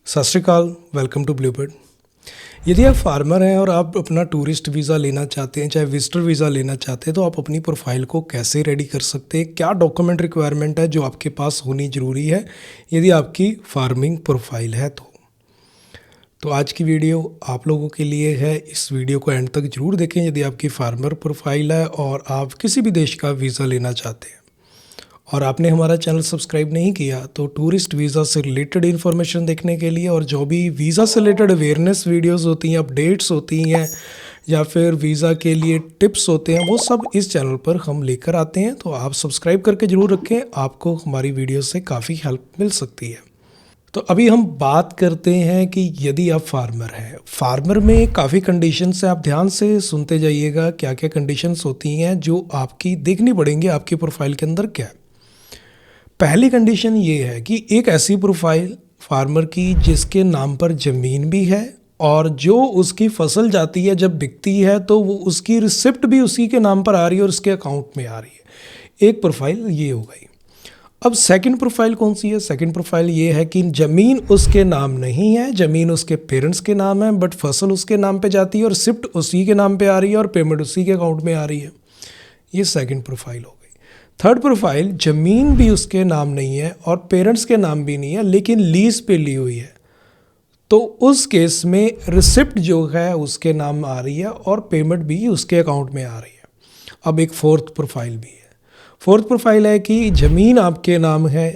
सत श्री अकाल, welcome to Bluebird. यदि आप फार्मर हैं और आप अपना टूरिस्ट वीज़ा लेना चाहते हैं, चाहे विजिटर वीज़ा लेना चाहते हैं, तो आप अपनी प्रोफाइल को कैसे रेडी कर सकते हैं, क्या डॉक्यूमेंट रिक्वायरमेंट है जो आपके पास होनी ज़रूरी है यदि आपकी फार्मिंग प्रोफाइल है तो आज की वीडियो आप लोगों के लिए है। इस वीडियो को एंड तक ज़रूर देखें यदि आपकी फार्मर प्रोफाइल है और आप किसी भी देश का वीज़ा लेना चाहते हैं और आपने हमारा चैनल सब्सक्राइब नहीं किया तो टूरिस्ट वीज़ा से रिलेटेड इन्फॉर्मेशन देखने के लिए और जो भी वीज़ा से रिलेटेड अवेयरनेस वीडियोस होती हैं, अपडेट्स होती हैं या फिर वीज़ा के लिए टिप्स होते हैं, वो सब इस चैनल पर हम लेकर आते हैं। तो आप सब्सक्राइब करके ज़रूर रखें, आपको हमारी वीडियो से काफ़ी हेल्प मिल सकती है। तो अभी हम बात करते हैं कि यदि आप फार्मर हैं, फार्मर में काफ़ी कंडीशंस है, आप ध्यान से सुनते जाइएगा क्या क्या कंडीशंस होती हैं जो आपकी देखनी पड़ेंगी आपकी प्रोफाइल के अंदर क्या है। पहली कंडीशन ये है कि एक ऐसी प्रोफाइल फार्मर की जिसके नाम पर ज़मीन भी है और जो उसकी फसल जाती है जब बिकती है तो वो उसकी रिसिप्ट भी उसी के नाम पर आ रही है और उसके अकाउंट में आ रही है। एक प्रोफाइल ये हो गई। अब सेकंड प्रोफाइल कौन सी है? सेकंड प्रोफाइल ये है कि ज़मीन उसके नाम नहीं है, ज़मीन उसके पेरेंट्स के नाम है, बट फसल उसके नाम पे जाती है और रिसिप्ट उसी के नाम पे आ रही है और पेमेंट उसी के अकाउंट में आ रही है। ये सेकंड प्रोफाइल हो गई। थर्ड प्रोफाइल, ज़मीन भी उसके नाम नहीं है और पेरेंट्स के नाम भी नहीं है लेकिन लीज पे ली हुई है, तो उस केस में रिसिप्ट जो है उसके नाम आ रही है और पेमेंट भी उसके अकाउंट में आ रही है। अब एक फोर्थ प्रोफाइल भी है। फोर्थ प्रोफाइल है कि ज़मीन आपके नाम है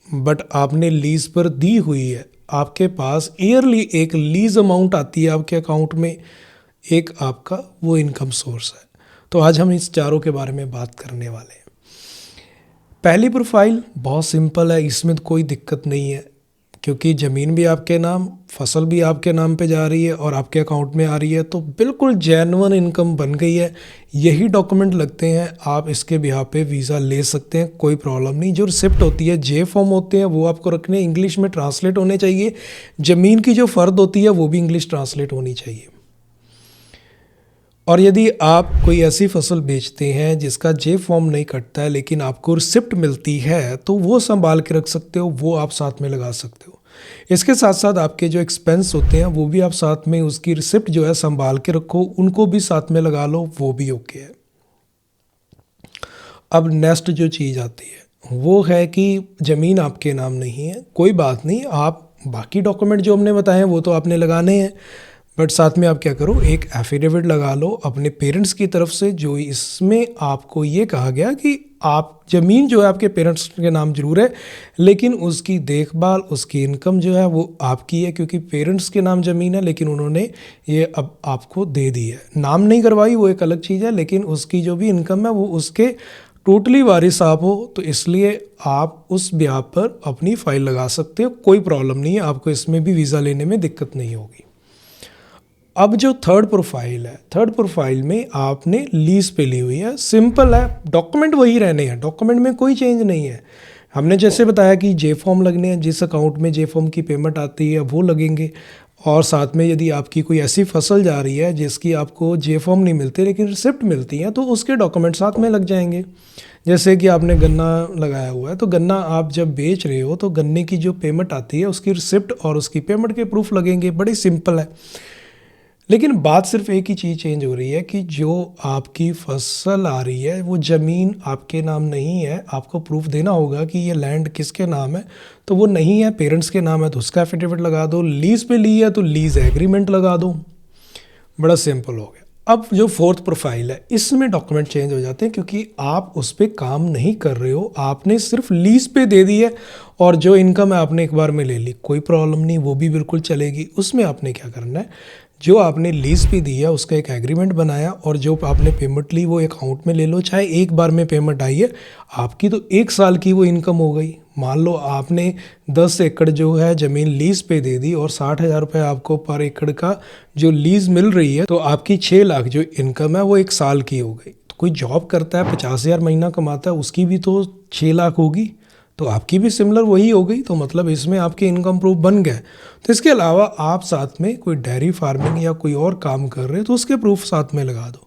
बट आपने लीज पर दी हुई है, आपके पास ईयरली एक लीज अमाउंट आती है आपके अकाउंट में, एक आपका वो इनकम सोर्स है। तो आज हम इस चारों के बारे में बात करने वाले हैं। पहली प्रोफाइल बहुत सिंपल है, इसमें कोई दिक्कत नहीं है क्योंकि ज़मीन भी आपके नाम, फसल भी आपके नाम पे जा रही है और आपके अकाउंट में आ रही है, तो बिल्कुल जेन्युइन इनकम बन गई है। यही डॉक्यूमेंट लगते हैं, आप इसके बिहाफ पे वीज़ा ले सकते हैं, कोई प्रॉब्लम नहीं। जो रिसिप्ट होती है, जे फॉर्म होते हैं, वो आपको रखने इंग्लिश में ट्रांसलेट होने चाहिए। ज़मीन की जो फ़र्द होती है वो भी इंग्लिश ट्रांसलेट होनी चाहिए। और यदि आप कोई ऐसी फसल बेचते हैं जिसका जे फॉर्म नहीं कटता है लेकिन आपको रिसिप्ट मिलती है तो वो संभाल के रख सकते हो, वो आप साथ में लगा सकते हो। इसके साथ साथ आपके जो एक्सपेंस होते हैं वो भी आप साथ में उसकी रिसिप्ट जो है संभाल के रखो, उनको भी साथ में लगा लो, वो भी ओके है। अब नेक्स्ट जो चीज़ आती है वो है कि ज़मीन आपके नाम नहीं है, कोई बात नहीं, आप बाकी डॉक्यूमेंट जो हमने बताए हैं वो तो आपने लगाने हैं, बट साथ में आप क्या करो, एक एफिडेविट लगा लो अपने पेरेंट्स की तरफ से, जो इसमें आपको ये कहा गया कि आप ज़मीन जो है आपके पेरेंट्स के नाम जरूर है लेकिन उसकी देखभाल, उसकी इनकम जो है वो आपकी है, क्योंकि पेरेंट्स के नाम ज़मीन है लेकिन उन्होंने ये अब आपको दे दी है। नाम नहीं करवाई वो एक अलग चीज़ है, लेकिन उसकी जो भी इनकम है वो उसके टोटली वारिस आप हो, तो इसलिए आप उस ब्याह पर अपनी फ़ाइल लगा सकते हो, कोई प्रॉब्लम नहीं है, आपको इसमें भी वीज़ा लेने में दिक्कत नहीं होगी। अब जो थर्ड प्रोफाइल है, थर्ड प्रोफाइल में आपने लीज पे ली हुई है, सिंपल है, डॉक्यूमेंट वही रहने हैं, डॉक्यूमेंट में कोई चेंज नहीं है। हमने जैसे बताया कि जे फॉर्म लगने हैं, जिस अकाउंट में जे फॉर्म की पेमेंट आती है वो लगेंगे, और साथ में यदि आपकी कोई ऐसी फसल जा रही है जिसकी आपको जे फॉर्म नहीं मिलते लेकिन रिसिप्ट मिलती है तो उसके डॉक्यूमेंट साथ में लग जाएंगे। जैसे कि आपने गन्ना लगाया हुआ है तो गन्ना आप जब बेच रहे हो तो गन्ने की जो पेमेंट आती है उसकी रिसिप्ट और उसकी पेमेंट के प्रूफ लगेंगे, बड़ी सिंपल है। लेकिन बात सिर्फ एक ही चीज़ चेंज हो रही है कि जो आपकी फसल आ रही है वो ज़मीन आपके नाम नहीं है, आपको प्रूफ देना होगा कि ये लैंड किसके नाम है, तो वो नहीं है, पेरेंट्स के नाम है तो उसका एफिडेविट लगा दो, लीज़ पे ली है तो लीज़ एग्रीमेंट लगा दो, बड़ा सिंपल हो गया। अब जो फोर्थ प्रोफाइल है इसमें डॉक्यूमेंट चेंज हो जाते हैं क्योंकि आप उस पर काम नहीं कर रहे हो, आपने सिर्फ लीज़ पे दे दी है और जो इनकम है आपने एक बार में ले ली, कोई प्रॉब्लम नहीं, वो भी बिल्कुल चलेगी। उसमें आपने क्या करना है, जो आपने लीज़ पे दी है उसका एक एग्रीमेंट बनाया और जो आपने पेमेंट ली वो अकाउंट में ले लो, चाहे एक बार में पेमेंट आई है आपकी तो एक साल की वो इनकम हो गई। मान लो आपने 10 एकड़ जो है ज़मीन लीज़ पे दे दी और 60,000 रुपये आपको पर एकड़ का जो लीज़ मिल रही है, तो आपकी 6 लाख जो इनकम है वो एक साल की हो गई। तो कोई जॉब करता है 50,000 महीना कमाता है, उसकी भी तो 6 लाख होगी, तो आपकी भी सिमिलर वही हो गई, तो मतलब इसमें आपके इनकम प्रूफ बन गए। तो इसके अलावा आप साथ में कोई डेयरी फार्मिंग या कोई और काम कर रहे हैं तो उसके प्रूफ साथ में लगा दो।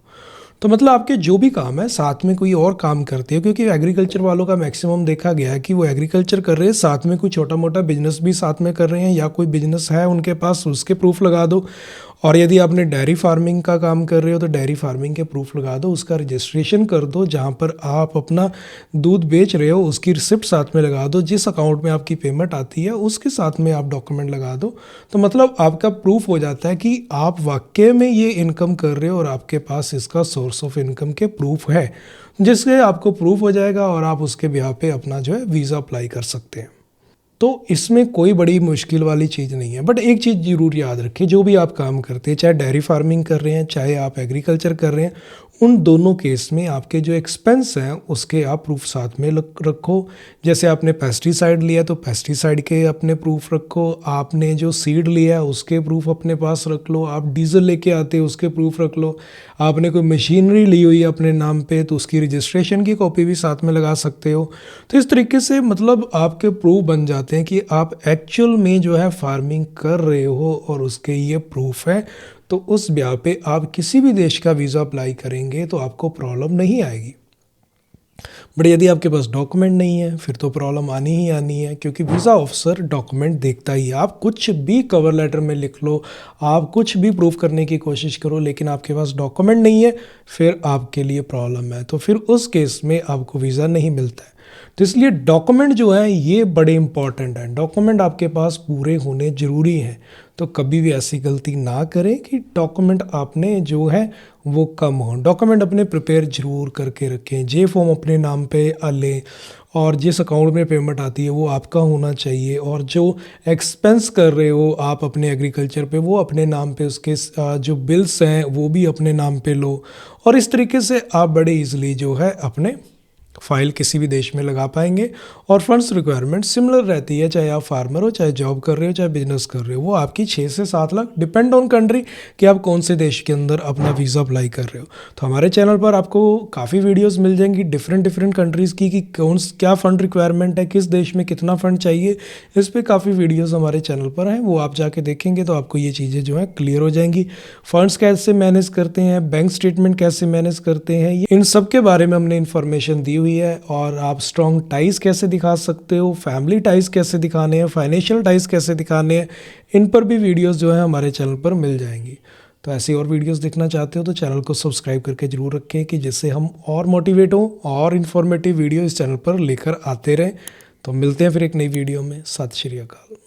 तो मतलब आपके जो भी काम है साथ में कोई और काम करते हो, क्योंकि एग्रीकल्चर वालों का मैक्सिमम देखा गया है कि वो एग्रीकल्चर कर रहे हैं साथ में कोई छोटा मोटा बिजनेस भी साथ में कर रहे हैं, या कोई बिजनेस है उनके पास उसके प्रूफ लगा दो। और यदि आपने डेयरी फार्मिंग का काम कर रहे हो तो डेयरी फार्मिंग के प्रूफ लगा दो, उसका रजिस्ट्रेशन कर दो, जहाँ पर आप अपना दूध बेच रहे हो उसकी रिसिप्ट साथ में लगा दो, जिस अकाउंट में आपकी पेमेंट आती है उसके साथ में आप डॉक्यूमेंट लगा दो। तो मतलब आपका प्रूफ हो जाता है कि आप वाकई में ये इनकम कर रहे हो और आपके पास इसका सोर्स ऑफ इनकम के प्रूफ है, जिससे आपको प्रूफ हो जाएगा और आप उसके बिहाफ पे अपना जो है वीज़ा अप्लाई कर सकते हैं। तो इसमें कोई बड़ी मुश्किल वाली चीज़ नहीं है। बट एक चीज़ ज़रूर याद रखें, जो भी आप काम करते हैं, चाहे डेयरी फार्मिंग कर रहे हैं चाहे आप एग्रीकल्चर कर रहे हैं, उन दोनों केस में आपके जो एक्सपेंस हैं उसके आप प्रूफ साथ में रखो। जैसे आपने पेस्टिसाइड लिया तो पेस्टिसाइड के अपने प्रूफ रखो, आपने जो सीड लिया उसके प्रूफ अपने पास रख लो, आप डीजल लेके आते हो उसके प्रूफ रख लो, आपने कोई मशीनरी ली हुई है अपने नाम पे तो उसकी रजिस्ट्रेशन की कॉपी भी साथ में लगा सकते हो। तो इस तरीके से मतलब आपके प्रूफ बन जाते हैं कि आप एक्चुअल में जो है फार्मिंग कर रहे हो और उसके ये प्रूफ है। तो उस ब्याह पे आप किसी भी देश का वीज़ा अप्लाई करेंगे तो आपको प्रॉब्लम नहीं आएगी। बट यदि आपके पास डॉक्यूमेंट नहीं है फिर तो प्रॉब्लम आनी ही आनी है, क्योंकि वीज़ा ऑफिसर डॉक्यूमेंट देखता ही है। आप कुछ भी कवर लेटर में लिख लो, आप कुछ भी प्रूफ करने की कोशिश करो, लेकिन आपके पास डॉक्यूमेंट नहीं है फिर आपके लिए प्रॉब्लम है, तो फिर उस केस में आपको वीज़ा नहीं मिलता है। तो इसलिए डॉक्यूमेंट जो है ये बड़े इंपॉर्टेंट हैं, डॉक्यूमेंट आपके पास पूरे होने ज़रूरी हैं। तो कभी भी ऐसी गलती ना करें कि डॉक्यूमेंट आपने जो है वो कम हो। डॉक्यूमेंट अपने प्रिपेयर जरूर करके रखें, जे फॉर्म अपने नाम पे लें, और जिस अकाउंट में पेमेंट आती है वो आपका होना चाहिए, और जो एक्सपेंस कर रहे हो आप अपने एग्रीकल्चर पे वो अपने नाम पे, उसके जो बिल्स हैं वो भी अपने नाम पे लो। और इस तरीके से आप बड़े ईजिली जो है अपने फाइल किसी भी देश में लगा पाएंगे। और फंड्स रिक्वायरमेंट सिमिलर रहती है, चाहे आप फार्मर हो, चाहे जॉब कर रहे हो, चाहे बिजनेस कर रहे हो, वो आपकी 6 से 7 लाख डिपेंड ऑन कंट्री कि आप कौन से देश के अंदर अपना वीज़ा अप्लाई कर रहे हो। तो हमारे चैनल पर आपको काफ़ी वीडियोस मिल जाएंगी डिफरेंट कंट्रीज़ की कि क्या फ़ंड रिक्वायरमेंट है, किस देश में कितना फ़ंड चाहिए। इस पर काफ़ी वीडियोज़ हमारे चैनल पर हैं, वो आप जाके देखेंगे तो आपको ये चीज़ें जो है क्लियर हो जाएंगी। फंड्स कैसे मैनेज करते हैं, बैंक स्टेटमेंट कैसे मैनेज करते हैं, इन सब के बारे में हमने इन्फॉर्मेशन दी हुई है। और आप स्ट्रॉन्ग टाइज कैसे दिखा सकते हो, फैमिली टाइज कैसे दिखाने हैं, फाइनेंशियल टाइज कैसे दिखाने हैं, इन पर भी वीडियोस जो है हमारे चैनल पर मिल जाएंगी। तो ऐसी और वीडियोस देखना चाहते हो तो चैनल को सब्सक्राइब करके जरूर रखें कि जिससे हम और मोटिवेट हों और इन्फॉर्मेटिव वीडियो इस चैनल पर लेकर आते रहें। तो मिलते हैं फिर एक नई वीडियो में। सत श्री अकाल।